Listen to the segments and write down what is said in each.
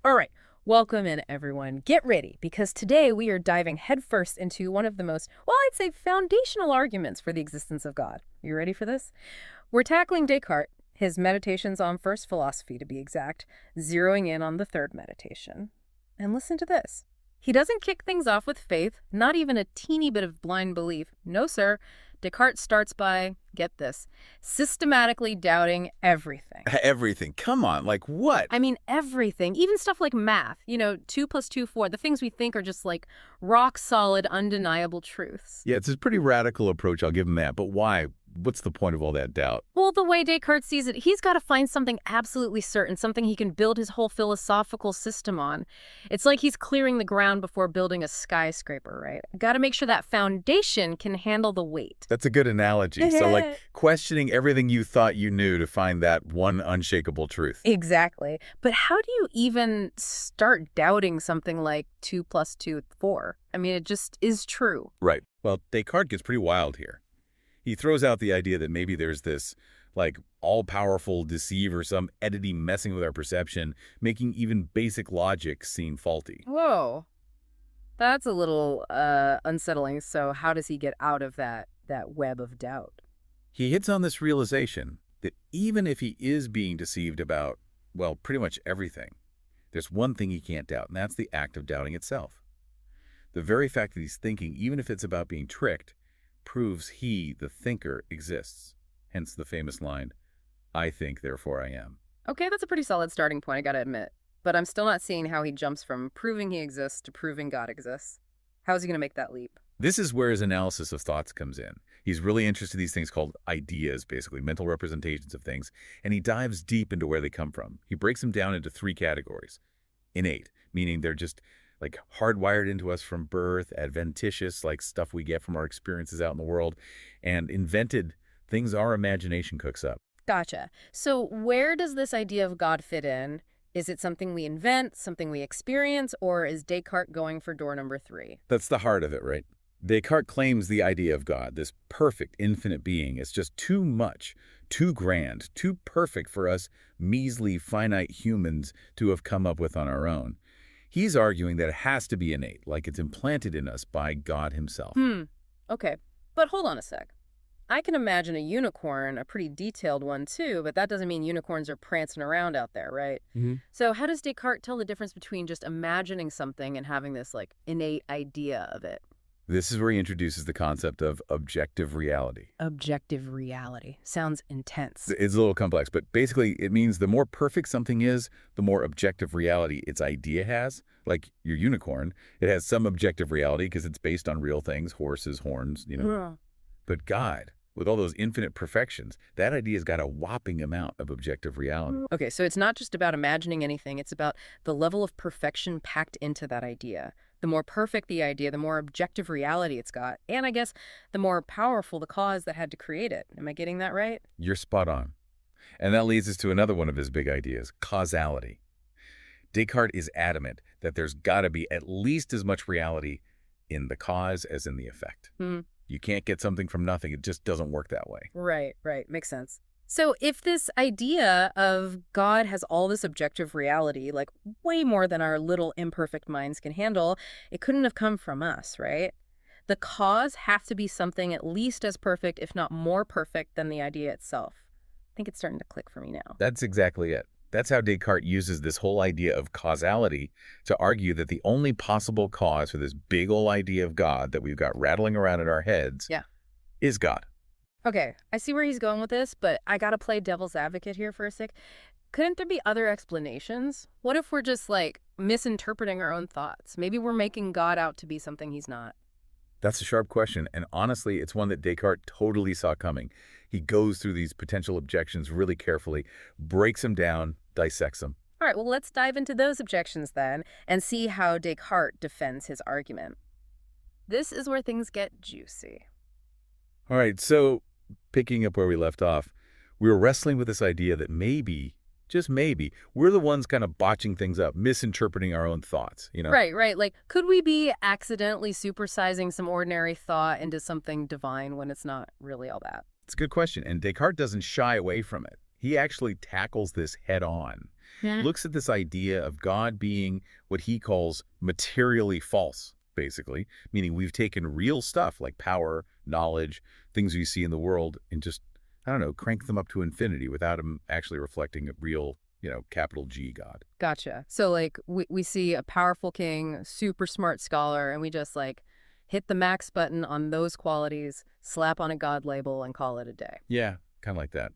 All right, welcome in, everyone. Get ready, because today we are diving headfirst into one of the most, well, I'd say foundational arguments for the existence of God. You ready for this? We're tackling Descartes, his meditations on first philosophy to be exact, zeroing in on the third meditation. And listen to this. He doesn't kick things off with faith, not even a teeny bit of blind belief. No, sir. Descartes starts by, get this, systematically doubting everything. Everything. Come on, like what? I mean, everything, even stuff like math, 2 plus 2, 4, the things we think are just like rock solid, undeniable truths. Yeah, it's a pretty radical approach, I'll give him that. But why? What's the point of all that doubt? Well, the way Descartes sees it, he's got to find something absolutely certain, something he can build his whole philosophical system on. It's like he's clearing the ground before building a skyscraper, right? Got to make sure that foundation can handle the weight. That's a good analogy. So, like, questioning everything you thought you knew to find that one unshakable truth. Exactly. But how do you even start doubting something like 2 plus 2, 4? I mean, it just is true. Right. Well, Descartes gets pretty wild here. He throws out the idea that maybe there's this, like, all-powerful deceiver, some entity messing with our perception, making even basic logic seem faulty. Whoa. That's a little unsettling. So how does he get out of that web of doubt? He hits on this realization that even if he is being deceived about, well, pretty much everything, there's one thing he can't doubt, and that's the act of doubting itself. The very fact that he's thinking, even if it's about being tricked, proves he, the thinker, exists. Hence the famous line, I think, therefore I am. Okay, that's a pretty solid starting point, I gotta admit. But I'm still not seeing how he jumps from proving he exists to proving God exists. How is he gonna make that leap? This is where his analysis of thoughts comes in. He's really interested in these things called ideas, basically, mental representations of things, and he dives deep into where they come from. He breaks them down into 3 categories. Innate, meaning they're just like hardwired into us from birth, adventitious, like stuff we get from our experiences out in the world, and invented, things our imagination cooks up. Gotcha. So where does this idea of God fit in? Is it something we invent, something we experience, or is Descartes going for door number 3? That's the heart of it, right? Descartes claims the idea of God, this perfect, infinite being, is just too much, too grand, too perfect for us measly, finite humans to have come up with on our own. He's arguing that it has to be innate, like it's implanted in us by God himself. Okay. But hold on a sec. I can imagine a unicorn, a pretty detailed one too, but that doesn't mean unicorns are prancing around out there, right? So how does Descartes tell the difference between just imagining something and having this, like, innate idea of it? This is where he introduces the concept of objective reality. Objective reality. Sounds intense. It's a little complex, but basically it means the more perfect something is, the more objective reality its idea has. Like your unicorn, it has some objective reality because it's based on real things, horses, horns, But God, with all those infinite perfections, that idea's got a whopping amount of objective reality. Okay, so it's not just about imagining anything, it's about the level of perfection packed into that idea. The more perfect the idea, the more objective reality it's got. And I guess the more powerful the cause that had to create it. Am I getting that right? You're spot on. And that leads us to another one of his big ideas, causality. Descartes is adamant that there's got to be at least as much reality in the cause as in the effect. You can't get something from nothing. It just doesn't work that way. Right. Makes sense. So if this idea of God has all this objective reality, like way more than our little imperfect minds can handle, it couldn't have come from us, right? The cause has to be something at least as perfect, if not more perfect, than the idea itself. I think it's starting to click for me now. That's exactly it. That's how Descartes uses this whole idea of causality to argue that the only possible cause for this big old idea of God that we've got rattling around in our heads is God. Okay, I see where he's going with this, but I gotta play devil's advocate here for a sec. Couldn't there be other explanations? What if we're just, like, misinterpreting our own thoughts? Maybe we're making God out to be something he's not. That's a sharp question, and honestly, it's one that Descartes totally saw coming. He goes through these potential objections really carefully, breaks them down, dissects them. All right, well, let's dive into those objections then and see how Descartes defends his argument. This is where things get juicy. All right, so picking up where we left off, we were wrestling with this idea that maybe, just maybe, we're the ones kind of botching things up, misinterpreting our own thoughts, Right. Like, could we be accidentally supersizing some ordinary thought into something divine when it's not really all that? It's a good question, and Descartes doesn't shy away from it. He actually tackles this head on. Yeah. Looks at this idea of God being what he calls materially false, basically, meaning we've taken real stuff like power, knowledge, things we see in the world, and just, I don't know, crank them up to infinity without them actually reflecting a real, capital G God. Gotcha. So, like, we see a powerful king, super smart scholar, and we just, like, hit the max button on those qualities, slap on a God label, and call it a day. Yeah, kind of like that.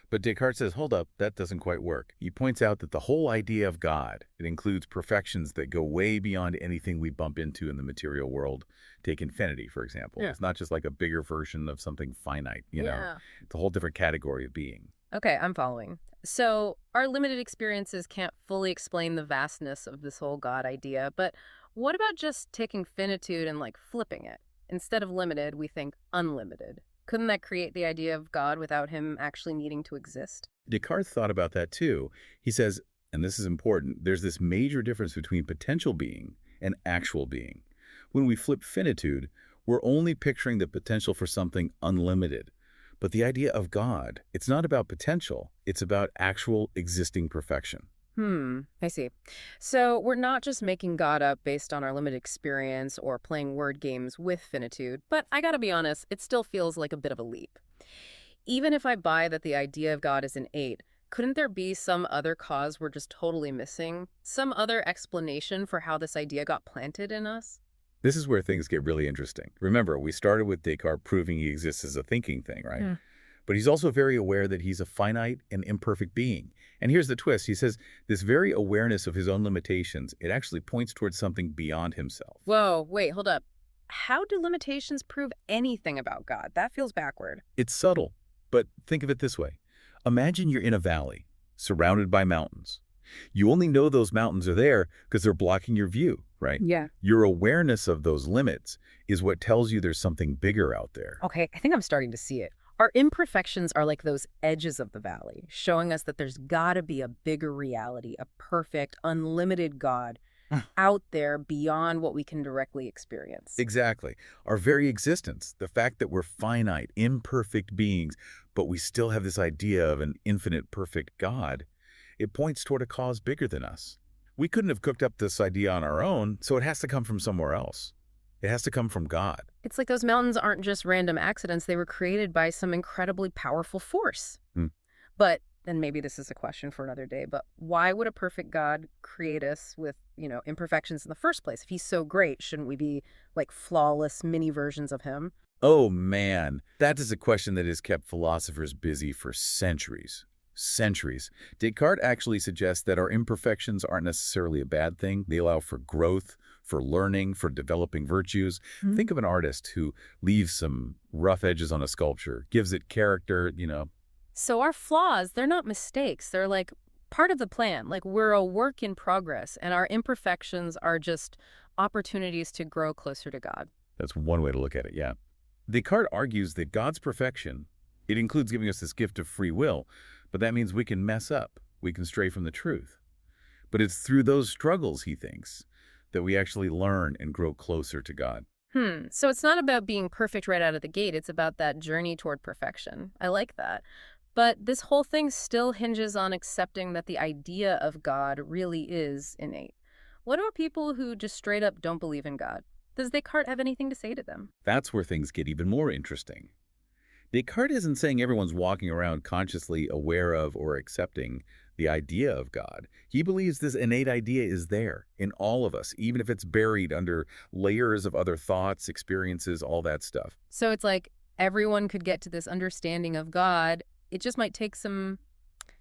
But Descartes says, hold up, that doesn't quite work. He points out that the whole idea of God, it includes perfections that go way beyond anything we bump into in the material world. Take infinity, for example. Yeah. It's not just like a bigger version of something finite, Yeah. It's a whole different category of being. Okay, I'm following. So, our limited experiences can't fully explain the vastness of this whole God idea, but what about just taking finitude and, like, flipping it? Instead of limited, we think unlimited. Couldn't that create the idea of God without him actually needing to exist? Descartes thought about that too. He says, and this is important, there's this major difference between potential being and actual being. When we flip finitude, we're only picturing the potential for something unlimited. But the idea of God, it's not about potential, it's about actual existing perfection. I see. So, we're not just making God up based on our limited experience or playing word games with finitude, but I gotta be honest, it still feels like a bit of a leap. Even if I buy that the idea of God is innate, couldn't there be some other cause we're just totally missing? Some other explanation for how this idea got planted in us? This is where things get really interesting. Remember, we started with Descartes proving he exists as a thinking thing, right? Yeah. But he's also very aware that he's a finite and imperfect being. And here's the twist. He says this very awareness of his own limitations, it actually points towards something beyond himself. Whoa, wait, hold up. How do limitations prove anything about God? That feels backward. It's subtle, but think of it this way. Imagine you're in a valley, surrounded by mountains. You only know those mountains are there because they're blocking your view, right? Yeah. Your awareness of those limits is what tells you there's something bigger out there. Okay, I think I'm starting to see it. Our imperfections are like those edges of the valley, showing us that there's got to be a bigger reality, a perfect, unlimited God out there beyond what we can directly experience. Exactly. Our very existence, the fact that we're finite, imperfect beings, but we still have this idea of an infinite, perfect God, it points toward a cause bigger than us. We couldn't have cooked up this idea on our own, so it has to come from somewhere else. It has to come from God. It's like those mountains aren't just random accidents. They were created by some incredibly powerful force. Hmm. But, and maybe this is a question for another day, but why would a perfect God create us with, imperfections in the first place? If he's so great, shouldn't we be like flawless mini versions of him? Oh man, that is a question that has kept philosophers busy for centuries. Centuries. Descartes actually suggests that our imperfections aren't necessarily a bad thing. They allow for growth, for learning, for developing virtues. Hmm. Think of an artist who leaves some rough edges on a sculpture, gives it character. So our flaws, they're not mistakes. They're like part of the plan. Like we're a work in progress, and our imperfections are just opportunities to grow closer to God. That's one way to look at it, yeah. Descartes argues that God's perfection, it includes giving us this gift of free will, but that means we can mess up, we can stray from the truth. But it's through those struggles, he thinks, that we actually learn and grow closer to God. So it's not about being perfect right out of the gate. It's about that journey toward perfection. I like that. But this whole thing still hinges on accepting that the idea of God really is innate. What about people who just straight up don't believe in God? Does Descartes have anything to say to them? That's where things get even more interesting. Descartes isn't saying everyone's walking around consciously aware of or accepting the idea of God. He believes this innate idea is there in all of us, even if it's buried under layers of other thoughts, experiences, all that stuff. So it's like everyone could get to this understanding of God. It just might take some,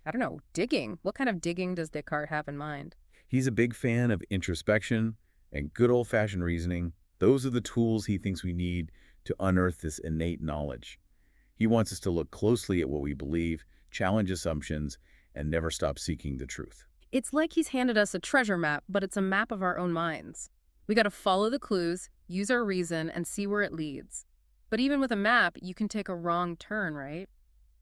I don't know, digging. What kind of digging does Descartes have in mind? He's a big fan of introspection and good old-fashioned reasoning. Those are the tools he thinks we need to unearth this innate knowledge. He wants us to look closely at what we believe, challenge assumptions, and never stop seeking the truth. It's like he's handed us a treasure map, but it's a map of our own minds. We got to follow the clues, use our reason, and see where it leads. But even with a map, you can take a wrong turn, right?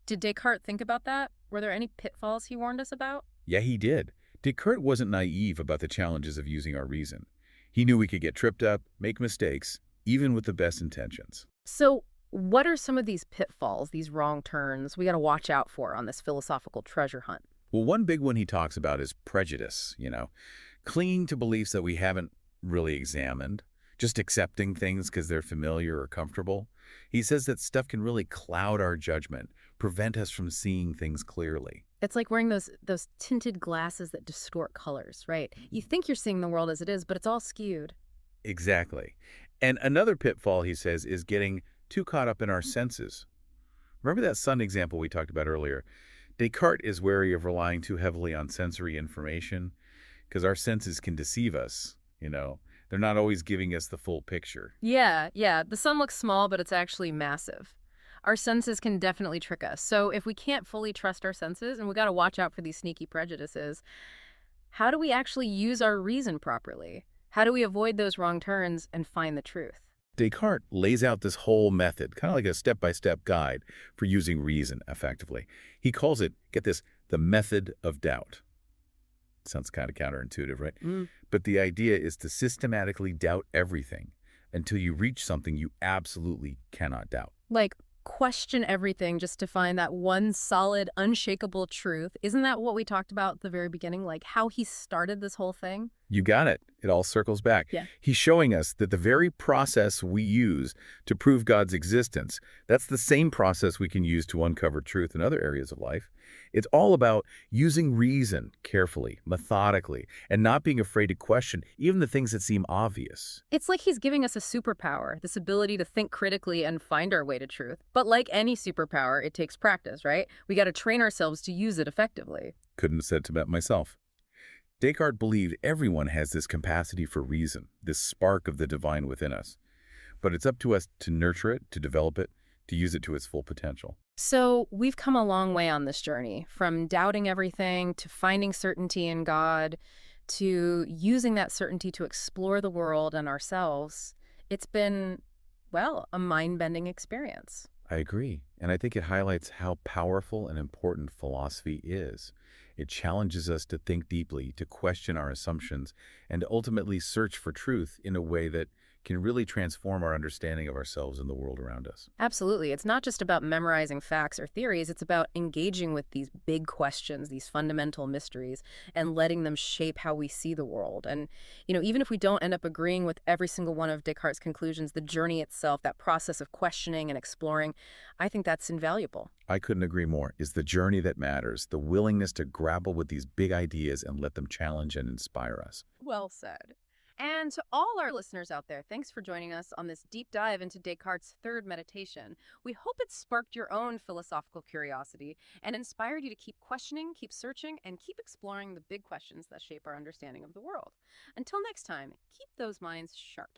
Did Descartes think about that? Were there any pitfalls he warned us about? Yeah, he did. Descartes wasn't naive about the challenges of using our reason. He knew we could get tripped up, make mistakes, even with the best intentions. So, what are some of these pitfalls, these wrong turns we got to watch out for on this philosophical treasure hunt? Well, one big one he talks about is prejudice, clinging to beliefs that we haven't really examined, just accepting things because they're familiar or comfortable. He says that stuff can really cloud our judgment, prevent us from seeing things clearly. It's like wearing those tinted glasses that distort colors, right? You think you're seeing the world as it is, but it's all skewed. Exactly. And another pitfall, he says, is getting too caught up in our senses. Remember that sun example we talked about earlier? Descartes is wary of relying too heavily on sensory information because our senses can deceive us. They're not always giving us the full picture. Yeah, yeah. The sun looks small, but it's actually massive. Our senses can definitely trick us. So if we can't fully trust our senses, and we got to watch out for these sneaky prejudices, how do we actually use our reason properly? How do we avoid those wrong turns and find the truth? Descartes lays out this whole method, kind of like a step-by-step guide for using reason effectively. He calls it, get this, the method of doubt. Sounds kind of counterintuitive, right? Mm. But the idea is to systematically doubt everything until you reach something you absolutely cannot doubt. Like, question everything just to find that one solid, unshakable truth. Isn't that what we talked about at the very beginning? Like how he started this whole thing? You got it. It all circles back. Yeah. He's showing us that the very process we use to prove God's existence, that's the same process we can use to uncover truth in other areas of life. It's all about using reason carefully, methodically, and not being afraid to question even the things that seem obvious. It's like he's giving us a superpower, this ability to think critically and find our way to truth. But like any superpower, it takes practice, right? We got to train ourselves to use it effectively. Couldn't have said to that myself. Descartes believed everyone has this capacity for reason, this spark of the divine within us. But it's up to us to nurture it, to develop it, to use it to its full potential. So we've come a long way on this journey, from doubting everything to finding certainty in God to using that certainty to explore the world and ourselves. It's been, well, a mind-bending experience. I agree. And I think it highlights how powerful and important philosophy is. It challenges us to think deeply, to question our assumptions, and to ultimately search for truth in a way that can really transform our understanding of ourselves and the world around us. Absolutely. It's not just about memorizing facts or theories. It's about engaging with these big questions, these fundamental mysteries, and letting them shape how we see the world. And, even if we don't end up agreeing with every single one of Descartes' conclusions, the journey itself, that process of questioning and exploring, I think that's invaluable. I couldn't agree more. It's the journey that matters, the willingness to grapple with these big ideas and let them challenge and inspire us. Well said. And to all our listeners out there, thanks for joining us on this deep dive into Descartes' third meditation. We hope it sparked your own philosophical curiosity and inspired you to keep questioning, keep searching, and keep exploring the big questions that shape our understanding of the world. Until next time, keep those minds sharp.